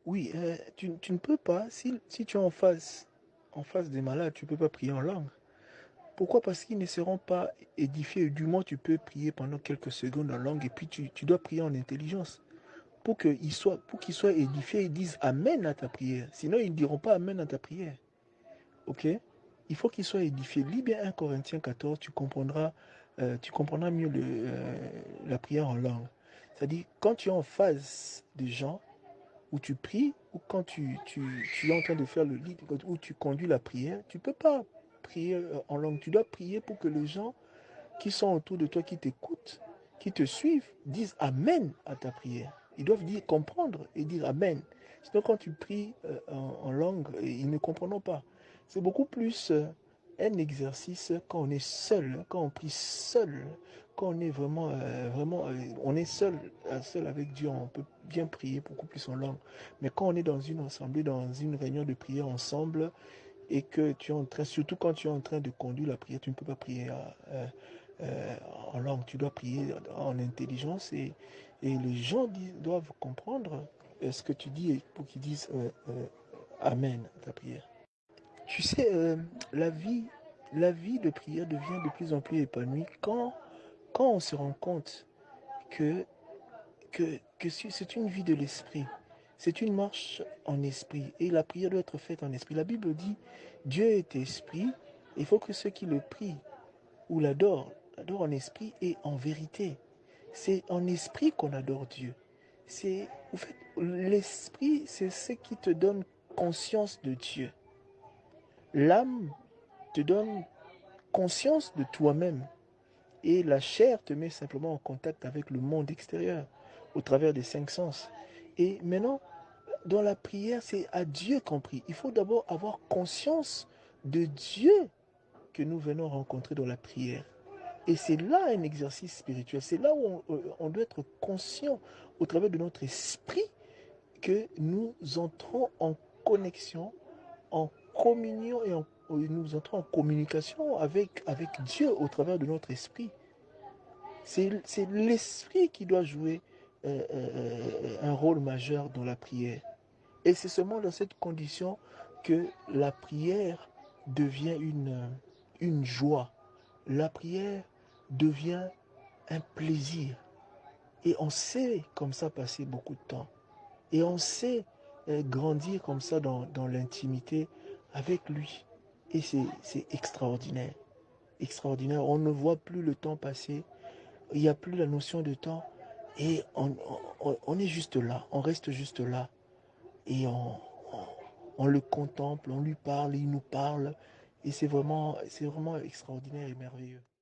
Oui, tu ne peux pas, si tu es en face des malades, tu ne peux pas prier en langue. Pourquoi? Parce qu'ils ne seront pas édifiés. Du moins, tu peux prier pendant quelques secondes en langue et puis tu dois prier en intelligence. Pour qu'ils soient édifiés, ils disent Amen à ta prière. Sinon, ils ne diront pas Amen à ta prière. Ok? Il faut qu'ils soient édifiés. Lis bien 1 Corinthiens 14, tu comprendras mieux la prière en langue. C'est-à-dire, quand tu es en face des gens, où tu pries, ou quand tu es en train de faire le lit, où tu conduis la prière, tu ne peux pas prier en langue. Tu dois prier pour que les gens qui sont autour de toi, qui t'écoutent, qui te suivent, disent Amen à ta prière. Ils doivent dire comprendre et dire Amen. Sinon, quand tu pries en langue, ils ne comprendront pas. C'est beaucoup plus un exercice quand on est seul, quand on prie seul, quand on est on est seul avec Dieu, on peut bien prier beaucoup plus en langue. Mais quand on est dans une assemblée, dans une réunion de prière ensemble, et que tu es en train, surtout quand tu es en train de conduire la prière, tu ne peux pas prier euh, en langue, tu dois prier en intelligence et les gens doivent comprendre ce que tu dis pour qu'ils disent Amen à ta prière. Tu sais, la vie de prière devient de plus en plus épanouie quand on se rend compte que, que c'est une vie de l'esprit. C'est une marche en esprit. Et la prière doit être faite en esprit. La Bible dit, Dieu est esprit. Il faut que ceux qui le prient ou l'adorent en esprit et en vérité. C'est en esprit qu'on adore Dieu. En fait, l'esprit, c'est ce qui te donne conscience de Dieu. L'âme te donne conscience de toi-même. Et la chair te met simplement en contact avec le monde extérieur au travers des cinq sens. Et maintenant, dans la prière, c'est à Dieu qu'on prie. Il faut d'abord avoir conscience de Dieu que nous venons rencontrer dans la prière. Et c'est là un exercice spirituel. C'est là où on doit être conscient au travers de notre esprit que nous entrons en connexion, en communion nous entrons en communication avec Dieu au travers de notre esprit. C'est l'esprit qui doit jouer un rôle majeur dans la prière. Et c'est seulement dans cette condition que la prière devient une joie. La prière devient un plaisir. Et on sait comme ça passer beaucoup de temps. Et on sait grandir comme ça dans l'intimité avec lui. Et c'est extraordinaire. Extraordinaire. On ne voit plus le temps passer. Il n'y a plus la notion de temps. Et on est juste là. On reste juste là. Et on le contemple, on lui parle, il nous parle. Et c'est vraiment extraordinaire et merveilleux.